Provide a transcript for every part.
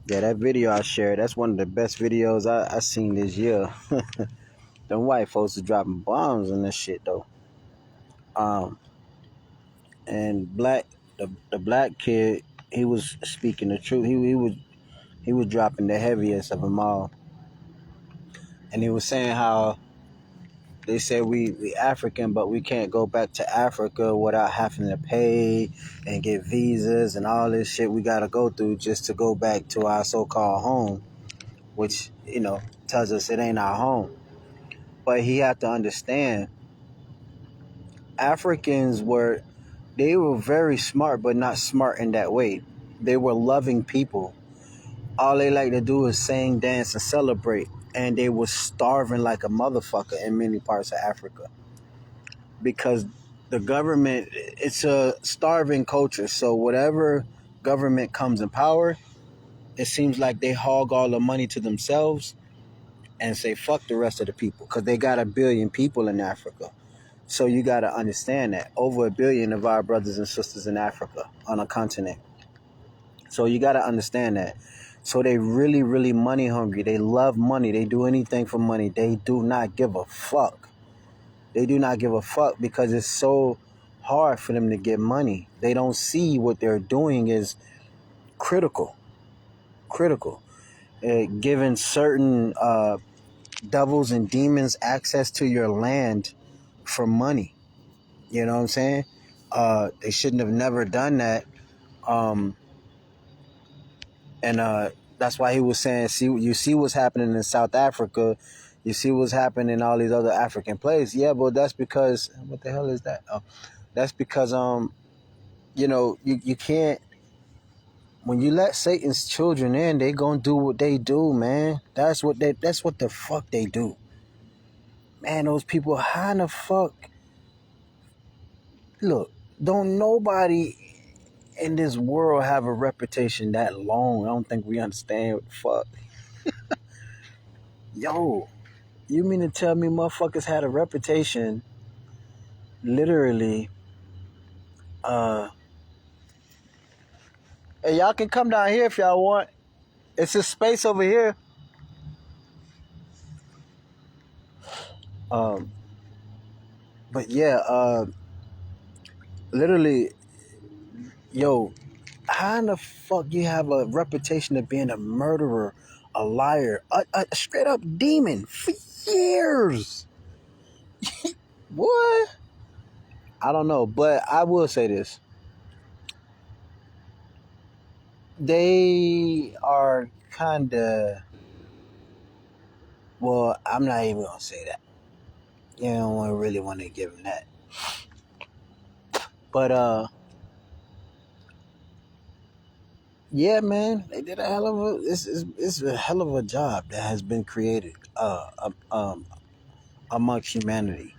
Yeah, that video I shared, that's one of the best videos I seen this year. Them white folks are dropping bombs on this shit though. Um, and the black kid, he was speaking the truth. He was dropping the heaviest of them all, and he was saying how they said we African, but we can't go back to Africa without having to pay and get visas and all this shit we gotta go through just to go back to our so-called home, which tells us it ain't our home. But he had to understand Africans were very smart, but not smart in that way. They were loving people. All they like to do is sing, dance, and celebrate. And they were starving like a motherfucker in many parts of Africa because the government, it's a starving culture. So whatever government comes in power, it seems like they hog all the money to themselves and say fuck the rest of the people because they got 1 billion people in Africa. So you got to understand that over 1 billion of our brothers and sisters in Africa on a continent. So you got to understand that. So they really, really money hungry. They love money. They do anything for money. They do not give a fuck. They do not give a fuck because it's so hard for them to get money. They don't see what they're doing is critical. Critical. Giving certain devils and demons access to your land for money. You know what I'm saying? They shouldn't have never done that. And that's why he was saying, you see what's happening in South Africa. You see what's happening in all these other African places. Yeah, but that's because, what the hell is that? Oh, that's because, you can't, when you let Satan's children in, they gonna do what they do, man. That's what the fuck they do. Man, those people, how in the fuck? Look, don't nobody in this world have a reputation that long. I don't think we understand what the fuck. Yo, you mean to tell me motherfuckers had a reputation literally hey, y'all can come down here if y'all want. It's a space over here. Um but yeah, literally, yo, how in the fuck you have a reputation of being a murderer, a liar, a straight up demon for years? What? I don't know, but I will say this. They are kind of, well, I'm not even going to say that. You don't really want to give them that. But, yeah, man, they did a hell of a, it's a hell of a job that has been created, amongst humanity.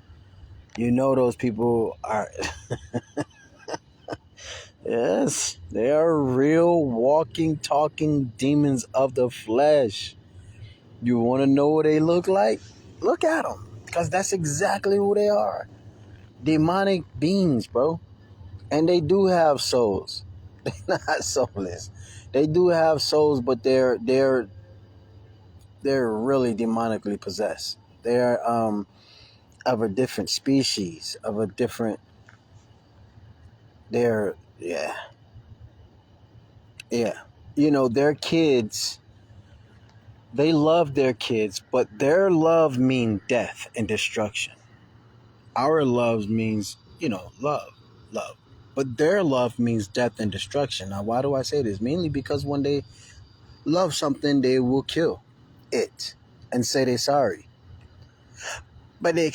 Those people are, yes, they are real walking, talking demons of the flesh. You want to know what they look like? Look at them. Because that's exactly who they are. Demonic beings, bro. And they do have souls. They're not soulless. They do have souls, but they're really demonically possessed. They're of a different species, of a different, they're, yeah. Yeah. Their kids, they love their kids, but their love means death and destruction. Our love means, love. But their love means death and destruction. Now, why do I say this? Mainly because when they love something, they will kill it and say they're sorry. But they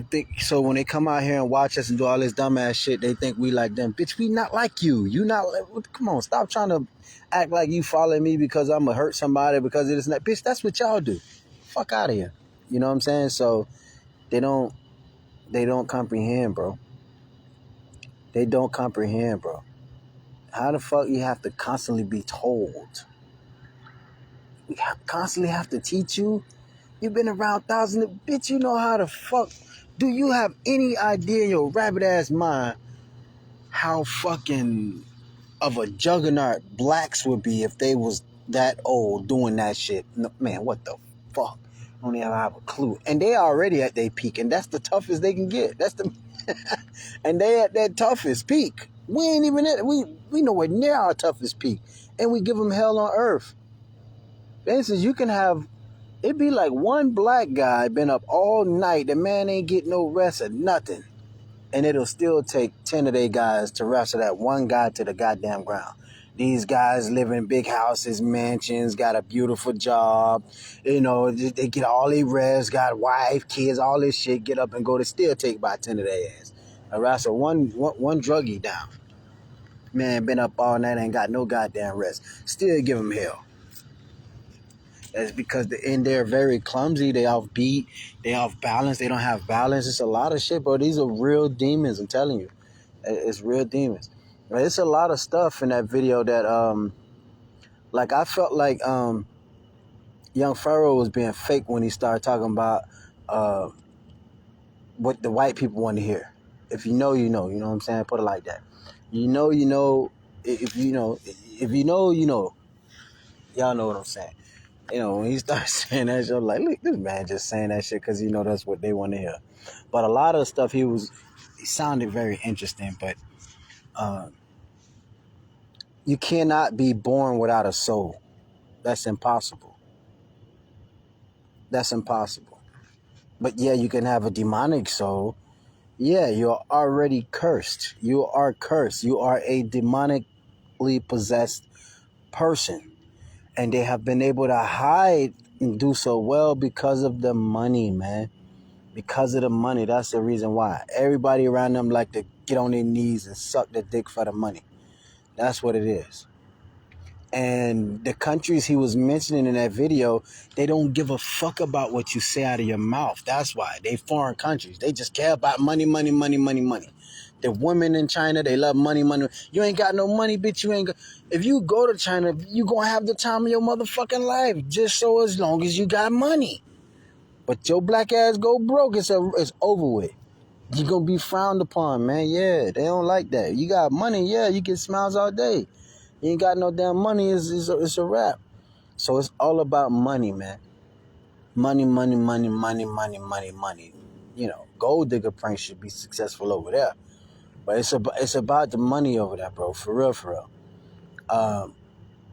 think, so when they come out here and watch us and do all this dumbass shit, they think we like them. Bitch, we not like you. You not, come on, stop trying to act like you following me because I'm going to hurt somebody because it is not. Bitch, that's what y'all do. Fuck out of here. You know what I'm saying? So they don't comprehend, bro. They don't comprehend, bro. How the fuck you have to constantly be told? We constantly have to teach you? You've been around thousands of, bitch, you know how the fuck. Do you have any idea in your rabbit ass mind how fucking of a juggernaut blacks would be if they was that old doing that shit. No, man, what the fuck? I don't even have a clue. And they already at their peak, and that's the toughest they can get. That's the and they at that toughest peak. We ain't even at we nowhere near our toughest peak, and we give them hell on earth. For instance, you can have it be like one black guy been up all night. The man ain't get no rest or nothing, and it'll still take 10 of their guys to wrestle that one guy to the goddamn ground. These guys live in big houses, mansions, got a beautiful job. You know, they get all their rest, got wife, kids, all this shit, get up and go to still take by 10 of their ass. I wrestle one druggie down. Man, been up all night, ain't got no goddamn rest. Still give them hell. That's because they're very clumsy. They off beat. They off balance. They don't have balance. It's a lot of shit, bro. These are real demons. I'm telling you, it's real demons. But it's a lot of stuff in that video that like I felt like Young Pharaoh was being fake when he started talking about what the white people want to hear. If you know, you know. You know what I'm saying? Put it like that. You know, you know. If you know, if you know, you know. Y'all know what I'm saying. You know, when he starts saying that shit, I'm like, look, this man just saying that shit because, you know, that's what they want to hear. But a lot of the stuff he sounded very interesting, but you cannot be born without a soul. That's impossible. That's impossible. But yeah, you can have a demonic soul. Yeah, you're already cursed. You are cursed. You are a demonically possessed person. And they have been able to hide and do so well because of the money, man. Because of the money. That's the reason why. Everybody around them like to get on their knees and suck the dick for the money. That's what it is. And the countries he was mentioning in that video, they don't give a fuck about what you say out of your mouth. That's why. They foreign countries. They just care about money, money, money, money, money. The women in China, they love money, money. You ain't got no money, bitch. You ain't got... If you go to China, you gonna have the time of your motherfucking life. Just so as long as you got money. But your black ass go broke, it's over with. You're gonna be frowned upon, man. Yeah, they don't like that. You got money, yeah, you get smiles all day. You ain't got no damn money, it's a wrap. So it's all about money, man. Money, money, money, money, money, money, money. You know, Gold Digger Prank should be successful over there. But it's about the money over there, bro. For real, for real.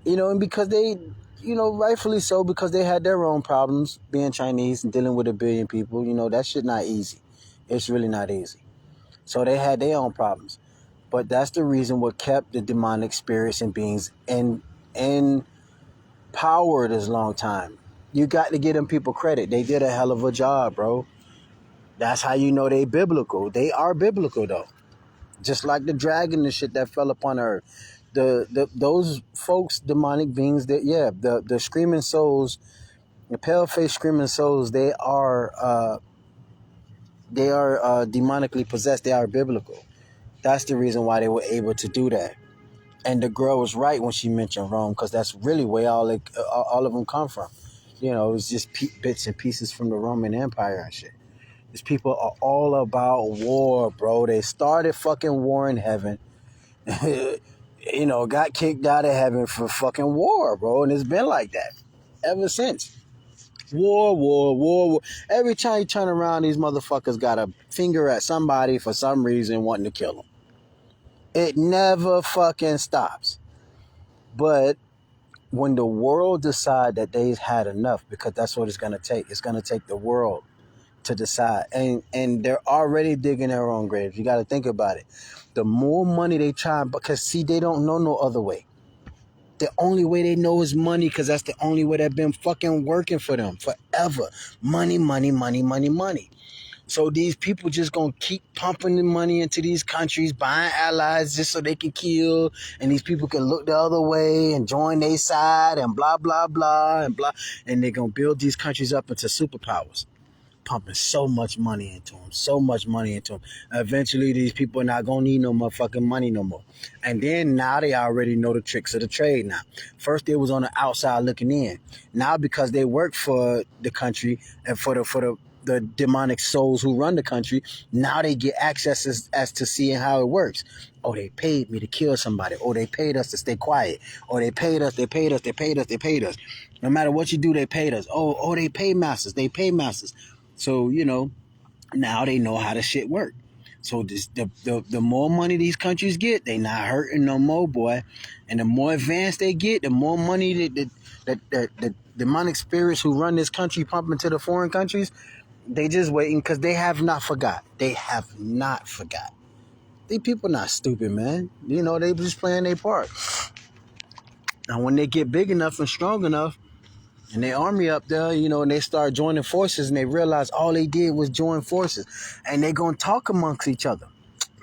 You know, and because they, you know, rightfully so, because they had their own problems being Chinese and dealing with 1 billion people. You know, that shit not easy. It's really not easy. So they had their own problems. But that's the reason what kept the demonic spirits and beings in power this long time. You got to give them people credit. They did a hell of a job, bro. That's how you know they biblical. They are biblical, though. Just like the dragon and shit that fell upon earth. Those folks, demonic beings, that the screaming souls, the pale-faced screaming souls, they are demonically possessed. They are biblical. That's the reason why they were able to do that. And the girl was right when she mentioned Rome, because that's really where all of them come from. You know, it's just bits and pieces from the Roman Empire and shit. These people are all about war, bro. They started fucking war in heaven. You know, got kicked out of heaven for fucking war, bro. And it's been like that ever since. War, war, war, war. Every time you turn around, these motherfuckers got a finger at somebody for some reason wanting to kill them. It never fucking stops. But when the world decide that they've had enough, because that's what it's going to take. It's going to take the world to decide. And they're already digging their own graves. You got to think about it. The more money they try, because see, they don't know no other way. The only way they know is money, because that's the only way that's been fucking working for them forever. Money, money, money, money, money. So these people just gonna keep pumping the money into these countries, buying allies just so they can kill, and these people can look the other way and join their side and blah, blah, blah, and blah. And they're gonna build these countries up into superpowers, pumping so much money into them, so much money into them. Eventually, these people are not going to need no motherfucking money no more. And then now they already know the tricks of the trade now. First, they was on the outside looking in. Now, because they work for the country and for the demonic souls who run the country, now they get access as to seeing how it works. Oh, they paid me to kill somebody. Oh, they paid us to stay quiet. Oh, they paid us. No matter what you do, they paid us. Oh, they pay masters. So, now they know how the shit work. So the more money these countries get, they not hurting no more, boy. And the more advanced they get, the more money the demonic spirits who run this country pump into the foreign countries. They just waiting because they have not forgot. These people not stupid, man. They just playing their part. Now when they get big enough and strong enough, and their army up there, and they start joining forces, and they realize all they did was join forces, and they gonna talk amongst each other.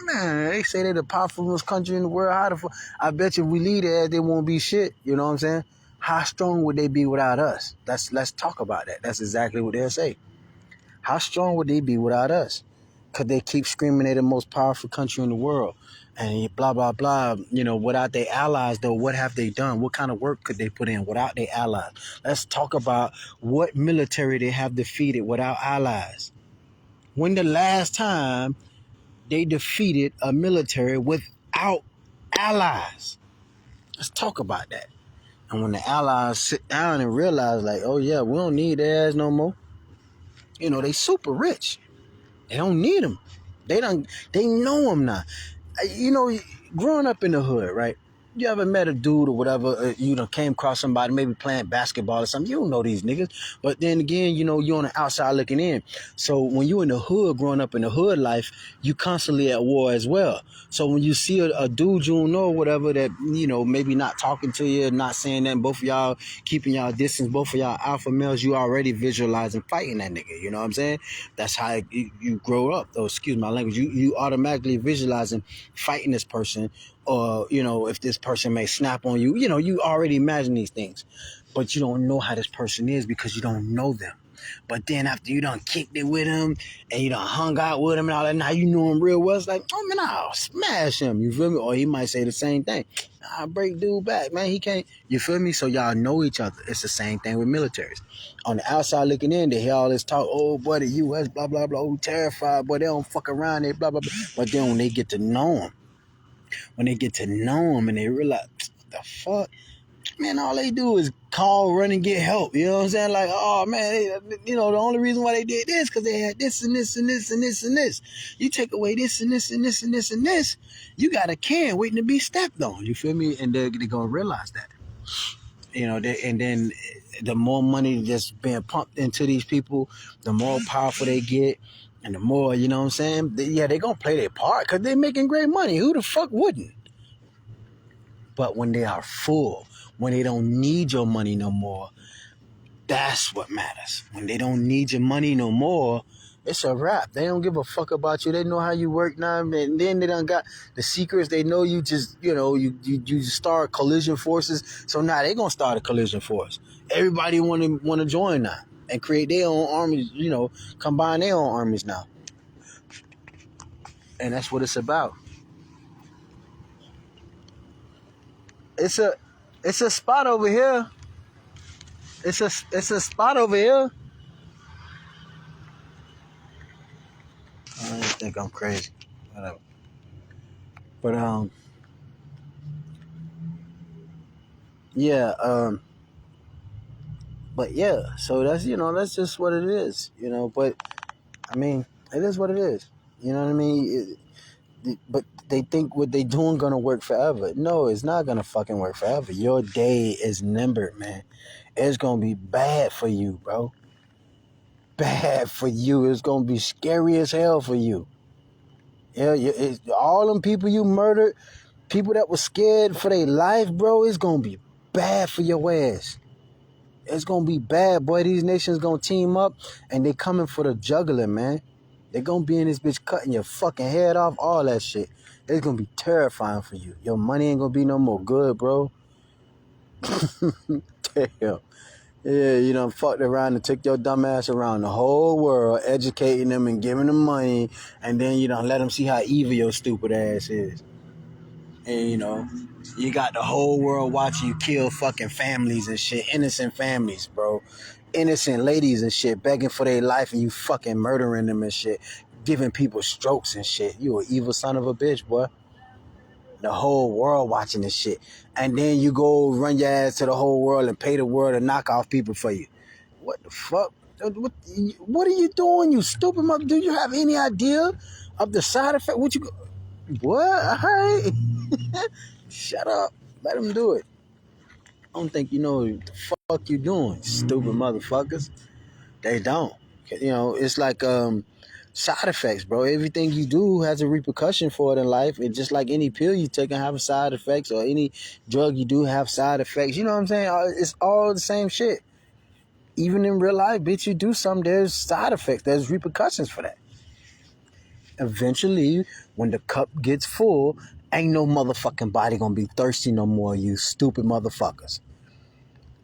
Man, they say they're the powerfulest country in the world. I bet you if we leave there, they won't be shit. You know what I'm saying? How strong would they be without us? Let's talk about that. That's exactly what they'll say. How strong would they be without us? Because they keep screaming they're the most powerful country in the world. And blah, blah, blah. Without their allies, though, what have they done? What kind of work could they put in without their allies? Let's talk about what military they have defeated without allies. When the last time they defeated a military without allies? Let's talk about that. And when the allies sit down and realize, like, oh, yeah, we don't need their ass no more. They super rich. They don't need them. They know them now. Growing up in the hood, right? You ever met a dude or whatever, came across somebody maybe playing basketball or something. You don't know these niggas. But then again, you're on the outside looking in. So when you're in the hood, growing up in the hood life, you constantly at war as well. So when you see a dude you don't know or whatever that, maybe not talking to you, not saying that, both of y'all keeping y'all distance, both of y'all alpha males, you already visualizing fighting that nigga. You know what I'm saying? That's how you grow up. Oh, excuse my language. You automatically visualizing fighting this person. Or, if this person may snap on you, you already imagine these things. But you don't know how this person is because you don't know them. But then after you done kicked it with him and you done hung out with him and all that, now you know him real well. It's like, oh, man, I'll smash him. You feel me? Or he might say the same thing. I'll break dude back, man. He can't. You feel me? So y'all know each other. It's the same thing with militaries. On the outside looking in, they hear all this talk. Oh, boy, the U.S., blah, blah, blah. Oh, terrified. Boy, they don't fuck around. They blah, blah, blah. But then when they get to know him, and they realize, the fuck? Man, all they do is call, run, and get help. You know what I'm saying? Like, oh, man, the only reason why they did this because they had this and this and this and this and this. You take away this and this and this and this and this, you got a can waiting to be stepped on. You feel me? And they're going to realize that. And then the more money that's being pumped into these people, the more powerful they get. And the more, you know what I'm saying? They're going to play their part because they're making great money. Who the fuck wouldn't? But when they are full, when they don't need your money no more, that's what matters. When they don't need your money no more, it's a wrap. They don't give a fuck about you. They know how you work now. And then they done got the secrets. They know you just, you start collision forces. So now they going to start a collision force. Everybody want to join now and create their own armies, combine their own armies now. And that's what it's about. It's a spot over here. It's a spot over here. I just think I'm crazy. Whatever. But yeah, but yeah, so that's just what it is, but I mean, it is what it is. You know what I mean? But they think what they doing gonna work forever. No, it's not gonna fucking work forever. Your day is numbered, man. It's gonna be bad for you, bro. Bad for you. It's gonna be scary as hell for you. Yeah, all them people you murdered, people that were scared for their life, bro, it's gonna be bad for your ass. It's gonna be bad, boy. These nations gonna team up and they coming for the juggler, man. They gonna be in this bitch cutting your fucking head off, all that shit. It's gonna be terrifying for you. Your money ain't gonna be no more good, bro. Damn. Yeah, you done fucked around and took your dumb ass around the whole world, educating them and giving them money, and then you done let them see how evil your stupid ass is. And you got the whole world watching you kill fucking families and shit, innocent families, bro. innocent ladies and shit begging for their life and you fucking murdering them and shit, giving people strokes and shit. You an evil son of a bitch, boy. The whole world watching this shit. And then you go run your ass to the whole world and pay the world to knock off people for you. What the fuck? What are you doing, you stupid mother? Do you have any idea of the side effect? What? Hey. Shut up. Let them do it. I don't think you know what the fuck you doing, stupid motherfuckers. They don't. It's like side effects, bro. Everything you do has a repercussion for it in life. It's just like any pill you take and have side effects, or any drug you do have side effects. You know what I'm saying? It's all the same shit. Even in real life, bitch, you do something, there's side effects. There's repercussions for that. Eventually, when the cup gets full, ain't no motherfucking body gonna be thirsty no more, you stupid motherfuckers.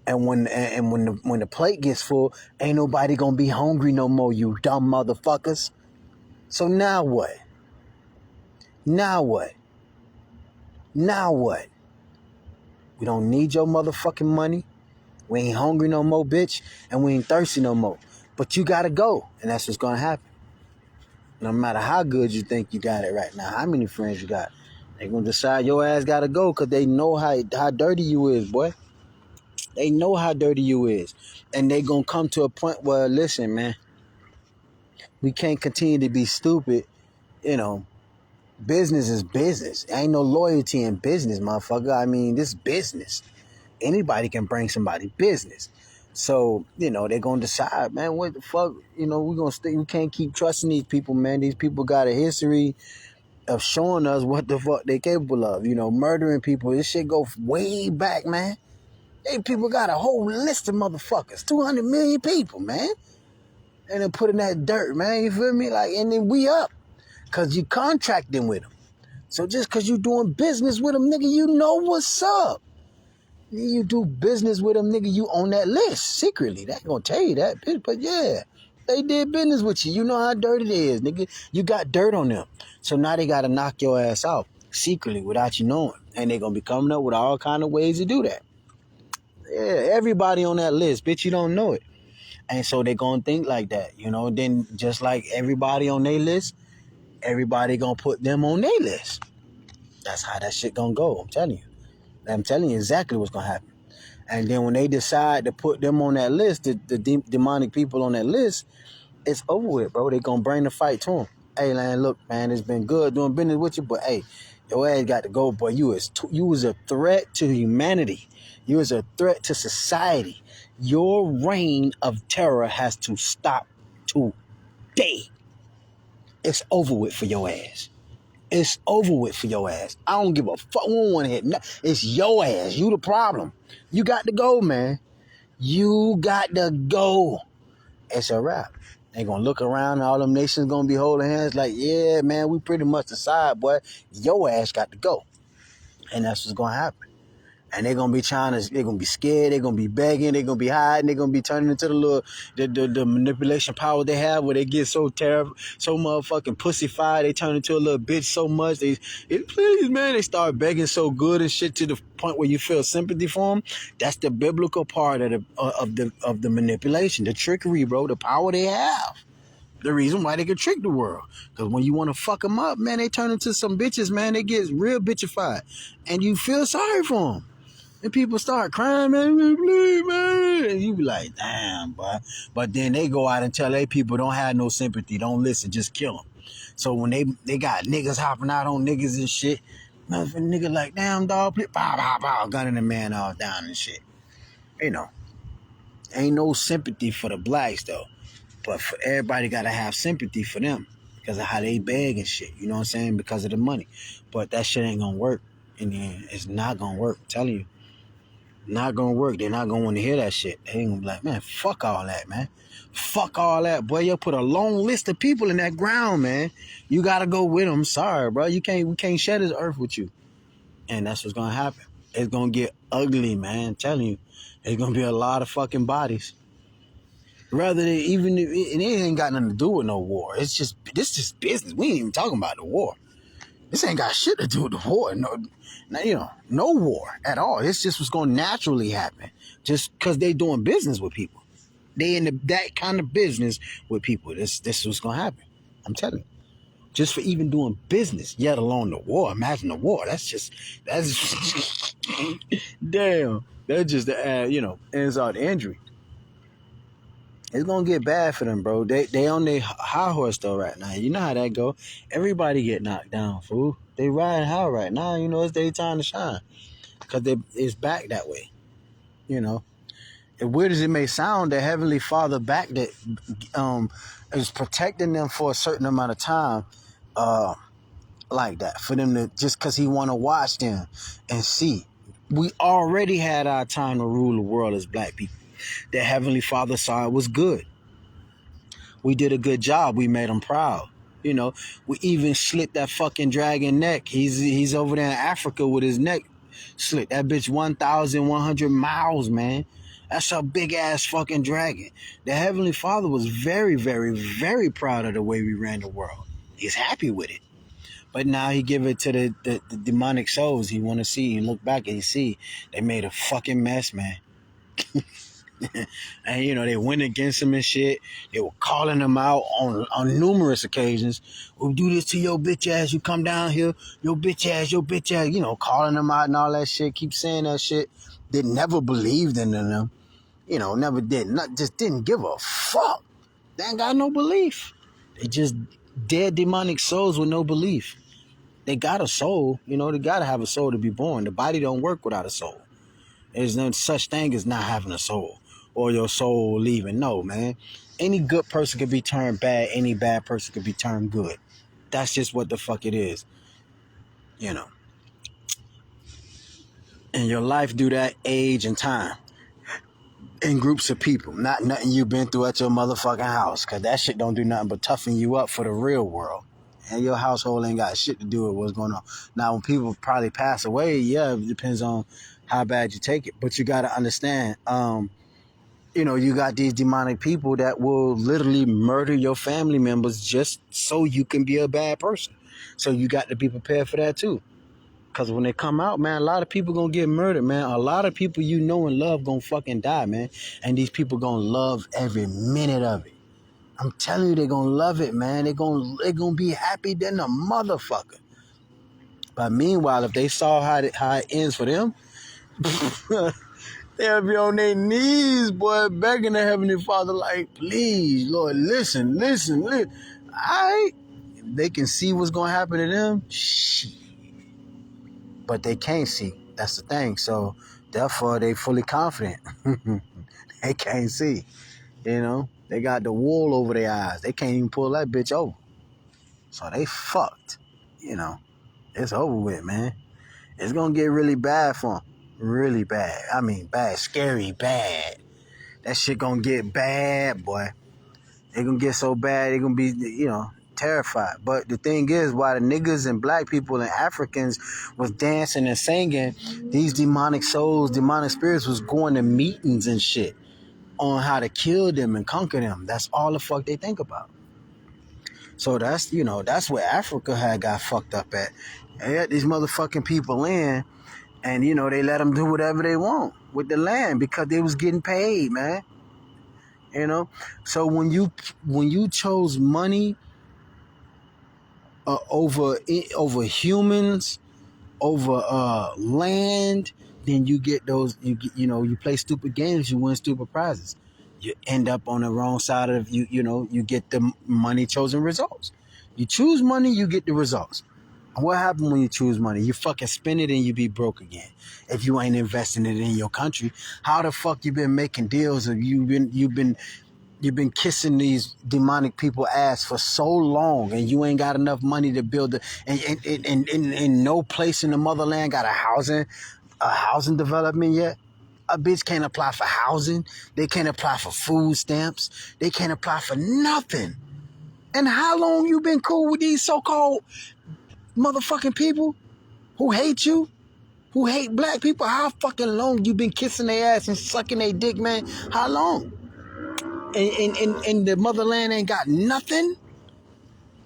And when the plate gets full, ain't nobody gonna be hungry no more, you dumb motherfuckers. So now what? Now what? Now what? We don't need your motherfucking money. We ain't hungry no more, bitch, and we ain't thirsty no more. But you gotta go, and that's what's gonna happen. No matter how good you think you got it right now, how many friends you got, they gonna decide your ass gotta go because they know how dirty you is, boy. They know how dirty you is. And they gonna come to a point where, listen, man, we can't continue to be stupid. Business is business. Ain't no loyalty in business, motherfucker. I mean, this business. Anybody can bring somebody business. So, they're going to decide, man, what the fuck, we're going to stay. We can't keep trusting these people, man. These people got a history of showing us what the fuck they capable of, murdering people. This shit go way back, man. They people got a whole list of motherfuckers, 200 million people, man. And then put in that dirt, man. You feel me? And then we up because you contracting with them. So just because you doing business with them, nigga, you know what's up. You do business with them, nigga, you on that list secretly. They ain't gonna tell you that, bitch. But yeah, they did business with you. You know how dirty it is, nigga. You got dirt on them. So now they gotta knock your ass out secretly without you knowing. And they gonna be coming up with all kind of ways to do that. Yeah, everybody on that list, bitch, you don't know it. And so they gonna think like that, Then just like everybody on their list, everybody gonna put them on their list. That's how that shit gonna go, I'm telling you. I'm telling you exactly what's gonna happen. And then when they decide to put them on that list, the demonic people on that list, it's over with, bro. They gonna bring the fight to them. Hey, man, look, man, it's been good doing business with you, but hey, your ass got to go, boy. You was a threat to humanity. You was a threat to society. Your reign of terror has to stop today. It's over with for your ass. It's over with for your ass. I don't give a fuck. We don't want to hit nothing. It's your ass. You the problem. You got to go, man. You got to go. It's a wrap. They gonna look around and all them nations gonna be holding hands like, yeah, man, we pretty much decide, boy. Your ass got to go. And that's what's gonna happen. And they're gonna be they're gonna be scared, they're gonna be begging, they're gonna be hiding, they're gonna be turning into the manipulation power they have where they get so terrible, so motherfucking pussyfied, they turn into a little bitch so much, please, man, they start begging so good and shit to the point where you feel sympathy for them. That's the biblical part of the manipulation, the trickery, bro, the power they have. The reason why they can trick the world. Because when you want to fuck them up, man, they turn into some bitches, man. They get real bitchified. And you feel sorry for them. And people start crying, man, please, man. And you be like, damn, boy. But then they go out and tell their people, don't have no sympathy. Don't listen. Just kill them. So when they got niggas hopping out on niggas and shit, motherfucking nigga like, damn, dog, please, pow, pow, pow, gunning the man all down and shit. Ain't no sympathy for the blacks, though. But for everybody got to have sympathy for them because of how they beg and shit. You know what I'm saying? Because of the money. But that shit ain't going to work. In the end, it's not going to work. I'm telling you. Not going to work. They're not going to want to hear that shit. They ain't going to be like, man, fuck all that, man. Fuck all that. Boy, you put a long list of people in that ground, man. You got to go with them. Sorry, bro. We can't share this earth with you. And that's what's going to happen. It's going to get ugly, man. I'm telling you. There's going to be a lot of fucking bodies. Rather than even, and it ain't got nothing to do with no war. This just business. We ain't even talking about the war. This ain't got shit to do with the war. No war at all. It's just what's going to naturally happen. Just because they doing business with people. They in that kind of business with people. This was gonna happen. I'm telling you. Just for even doing business, yet alone the war. Imagine the war. That's damn. That's just the insult to injury. It's gonna get bad for them, bro. They on their high horse though right now. You know how that go. Everybody get knocked down, fool. They riding high right now. You know it's their time to shine because it's back that way. You know, as weird as it may sound, the Heavenly Father back that is protecting them for a certain amount of time. Like that for them to just because he want to watch them and see. We already had our time to rule the world as black people. The Heavenly Father saw it was good. We did a good job. We made him proud. You know, we even slit that fucking dragon neck. He's over there in Africa with his neck slit. That bitch 1,100 miles, man. That's a big ass fucking dragon. The Heavenly Father was very, very, very proud of the way we ran the world. He's happy with it. But now he give it to the demonic souls. He want to see and look back and see they made a fucking mess, man. And they went against him and shit. They were calling him out on numerous occasions. We'll do this to your bitch ass. You come down here, your bitch ass. Calling him out and all that shit. Keep saying that shit. They never believed in them. Never did. Just didn't give a fuck. They ain't got no belief. They just dead demonic souls with no belief. They got a soul. They got to have a soul to be born. The body don't work without a soul. There's no such thing as not having a soul or your soul leaving. No, man. Any good person could be turned bad. Any bad person could be turned good. That's just what the fuck it is. And your life do that age and time. In groups of people. Not nothing you've been through at your motherfucking house. Because that shit don't do nothing but toughen you up for the real world. And your household ain't got shit to do with what's going on. Now, when people probably pass away, yeah, it depends on how bad you take it. But you got to understand, you got these demonic people that will literally murder your family members just so you can be a bad person. So you got to be prepared for that too. Because when they come out, man, a lot of people going to get murdered, man. A lot of people you know and love going to fucking die, man. And these people going to love every minute of it. I'm telling you, they're going to love it, man. They're gonna be happy than a motherfucker. But meanwhile, if they saw how it ends for them, they'll be on their knees, boy, begging the Heavenly Father, like, please, Lord, listen. All right? If they can see what's going to happen to them, shit. But they can't see. That's the thing. So, therefore, they fully confident. They can't see, They got the wool over their eyes. They can't even pull that bitch over. So they fucked. It's over with, man. It's going to get really bad for them. Really bad. I mean, bad. Scary bad. That shit going to get bad, boy. They going to get so bad, they going to be, terrified. But the thing is, while the niggas and black people and Africans was dancing and singing, these demonic souls, demonic spirits was going to meetings and shit on how to kill them and conquer them. That's all the fuck they think about. So that's where Africa had got fucked up at. They had these motherfucking people in, and they let them do whatever they want with the land because they was getting paid, man. So when you chose money over humans, over land, then you get those. You play stupid games, you win stupid prizes. You end up on the wrong side of you get the money chosen results. You choose money, you get the results. What happens when you choose money? You fucking spend it and you be broke again. If you ain't investing it in your country, how the fuck you been making deals? Or you've been kissing these demonic people ass for so long, and you ain't got enough money to build it. And no place in the motherland got a housing development yet. A bitch can't apply for housing. They can't apply for food stamps. They can't apply for nothing. And how long you been cool with these so-called motherfucking people who hate you, who hate black people? How fucking long you been kissing their ass and sucking their dick, man? How long? And the motherland ain't got nothing?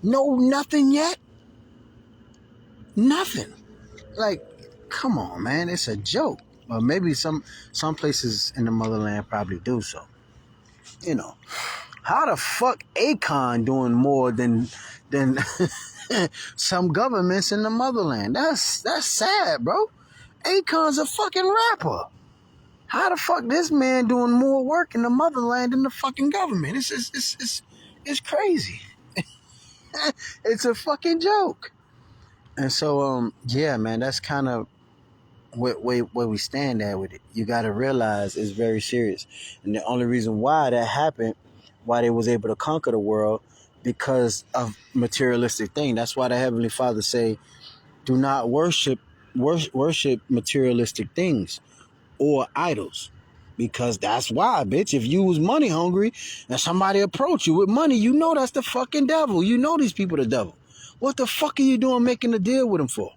No, nothing yet? Nothing. Like, come on, man. It's a joke. Or maybe some places in the motherland probably do so. You know, how the fuck Akon doing more than some governments in the motherland? That's sad, bro. Akon's a fucking rapper. How the fuck this man doing more work in the motherland than the fucking government? It's crazy. It's a fucking joke. And so yeah, man, that's kind of where we stand at with it. You got to realize it's very serious, and the only reason why that happened, why they was able to conquer the world, because of materialistic thing. That's why the Heavenly Father say, do not worship materialistic things or idols. Because that's why, bitch. If you was money hungry and somebody approach you with money, you know that's the fucking devil. You know these people the devil. What the fuck are you doing making a deal with them for?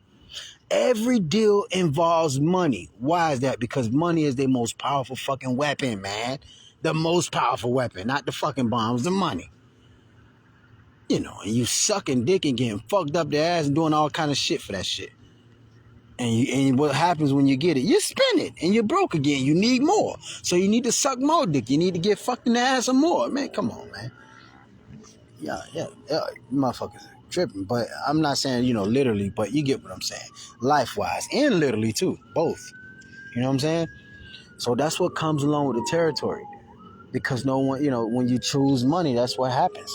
Every deal involves money. Why is that? Because money is the most powerful fucking weapon, man. The most powerful weapon. Not the fucking bombs, the money. You know, and you sucking dick and getting fucked up the ass and doing all kind of shit for that shit. And what happens when you get it? You spend it and you're broke again. You need more. So you need to suck more dick. You need to get fucked in the ass some more. Man, come on, man. Yeah, motherfuckers tripping. But I'm not saying, literally, but you get what I'm saying. Life-wise and literally, too. Both. You know what I'm saying? So that's what comes along with the territory. Because no one, when you choose money, that's what happens.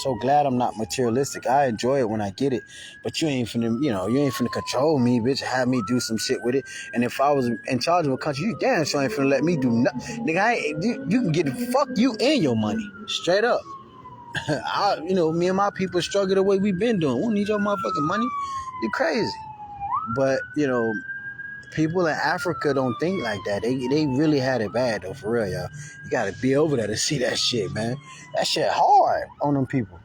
So glad I'm not materialistic. I enjoy it when I get it, but you ain't finna control me, bitch. Have me do some shit with it. And if I was in charge of a country, you damn sure ain't finna let me do nothing. Nigga, you can get it. Fuck you and your money, straight up. Me and my people struggle the way we been doing. We don't need your motherfucking money. You crazy. But people in Africa don't think like that. They really had it bad though, for real, y'all. You gotta be over there to see that shit, man. That shit hard on them people.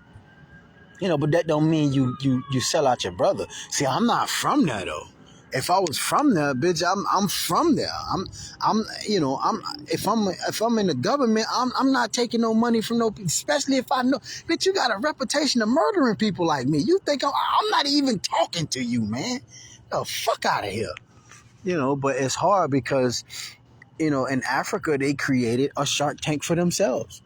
But that don't mean you sell out your brother. See, I'm not from there though. If I was from there, bitch, I'm from there. If I'm in the government, I'm not taking no money from no, especially if I know, bitch, you got a reputation of murdering people like me. You think I'm not even talking to you, man? The fuck out of here. But it's hard because, in Africa, they created a shark tank for themselves.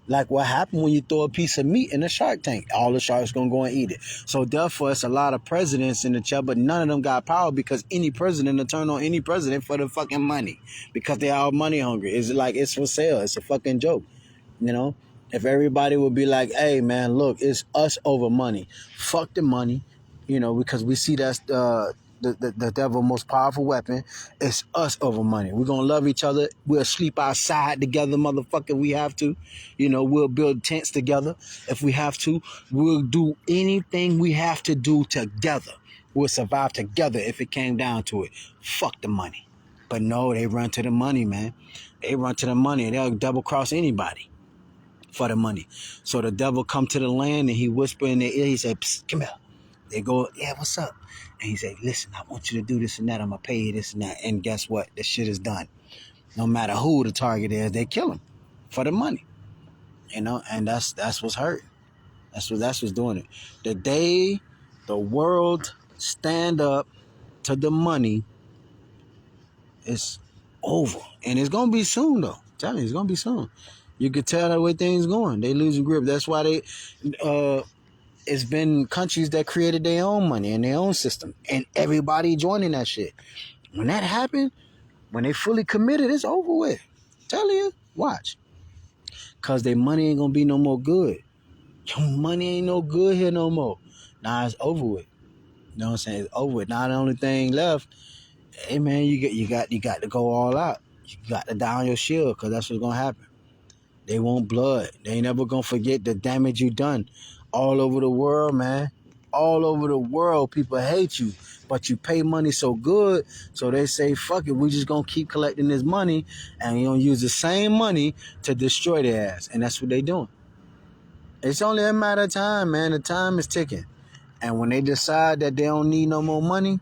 Like what happened when you throw a piece of meat in a shark tank? All the sharks gonna go and eat it. So therefore, it's a lot of presidents in the chair, but none of them got power because any president will turn on any president for the fucking money because they all money hungry. It's for sale. It's a fucking joke. If everybody would be like, hey man, look, it's us over money. Fuck the money, because we see that's the devil's most powerful weapon. It's us over money. We're gonna love each other. We'll sleep outside together, motherfucker, if we have to. We'll build tents together if we have to. We'll do anything we have to do together. We'll survive together if it came down to it. Fuck the money. But no, they run to the money, man. They run to the money and they'll double cross anybody for the money. So the devil come to the land and he whisper in their ear, he say, psst, come here. They go, yeah, what's up? And he say, listen, I want you to do this and that. I'm going to pay you this and that. And guess what? The shit is done. No matter who the target is, they kill him for the money. And that's what's hurting. That's what's doing it. The day the world stand up to the money, it's over. And it's going to be soon, though. I'm telling you, it's going to be soon. You could tell the way things going. They losing grip. That's why it's been countries that created their own money and their own system. And everybody joining that shit. When that happened, when they fully committed, it's over with. I'm telling you, watch. Because their money ain't going to be no more good. Your money ain't no good here no more. Nah, it's over with. You know what I'm saying? It's over with. Now the only thing left, hey man, you got to go all out. You got to die on your shield because that's what's going to happen. They want blood. They ain't never going to forget the damage you done. All over the world, man. All over the world, people hate you. But you pay money so good, so they say, fuck it, we just going to keep collecting this money and you going to use the same money to destroy their ass. And that's what they doing. It's only a matter of time, man. The time is ticking. And when they decide that they don't need no more money,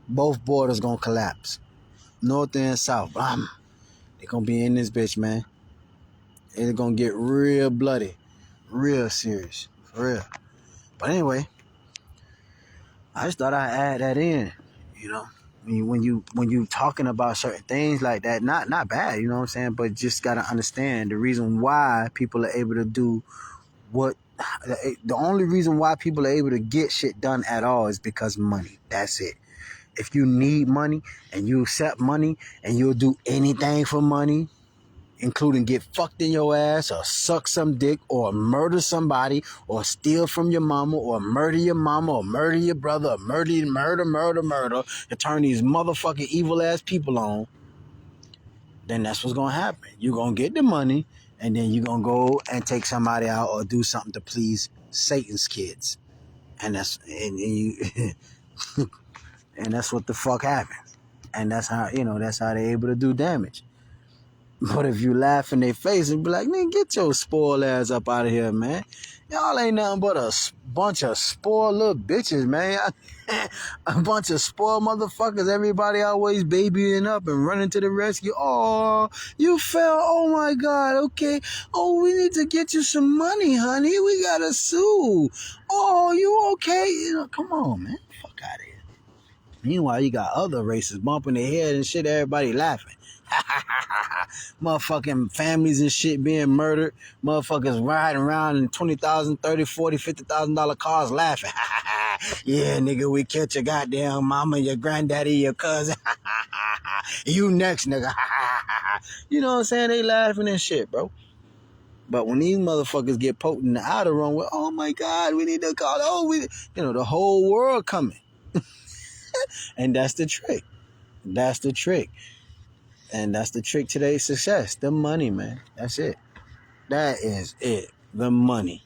both borders going to collapse. North and South. They're going to be in this bitch, man. It's going to get real bloody. Real serious. For real. But anyway, I just thought I'd add that in, when you talking about certain things like that, not bad, you know what I'm saying, but just gotta understand the reason why people are able to do what. The only reason why people are able to get shit done at all is because money. That's it. If you need money and you accept money and you'll do anything for money, including get fucked in your ass or suck some dick or murder somebody or steal from your mama or murder your mama or murder your brother or murder to turn these motherfucking evil ass people on, then that's what's gonna happen. You're gonna get the money and then you're gonna go and take somebody out or do something to please Satan's kids. And and you and that's what the fuck happens. And that's how they're able to do damage. But if you laugh in their face and be like, man, get your spoiled ass up out of here, man. Y'all ain't nothing but a bunch of spoiled little bitches, man. A bunch of spoiled motherfuckers. Everybody always babying up and running to the rescue. Oh, you fell. Oh, my God. Okay. Oh, we need to get you some money, honey. We got to sue. Oh, you okay? Come on, man. Fuck out of here. Meanwhile, you got other races bumping their head and shit. Everybody laughing. Motherfucking families and shit being murdered. Motherfuckers riding around in $20,000, $30,000, $40,000, $50,000 cars laughing. Yeah, nigga, we catch your goddamn mama, your granddaddy, your cousin. You next, nigga. You know what I'm saying? They laughing and shit, bro. But when these motherfuckers get poked in the outer room with, oh my God, we need to call, the whole world coming. And that's the trick. That's the trick. And that's the trick to their success. The money, man. That's it. That is it. The money.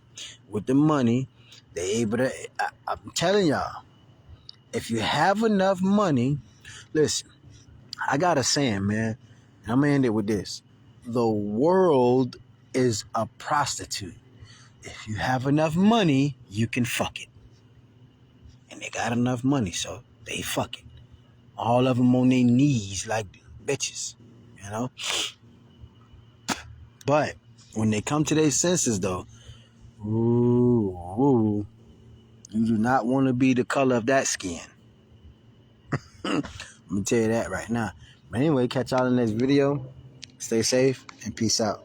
With the money, they able to... I'm telling y'all, if you have enough money... Listen, I got a saying, man. And I'm going to end it with this. The world is a prostitute. If you have enough money, you can fuck it. And they got enough money, so they fuck it. All of them on their knees like bitches, you know? But when they come to their senses, though, you do not want to be the color of that skin. Let me tell you that right now. But anyway, catch y'all in the next video. Stay safe and peace out.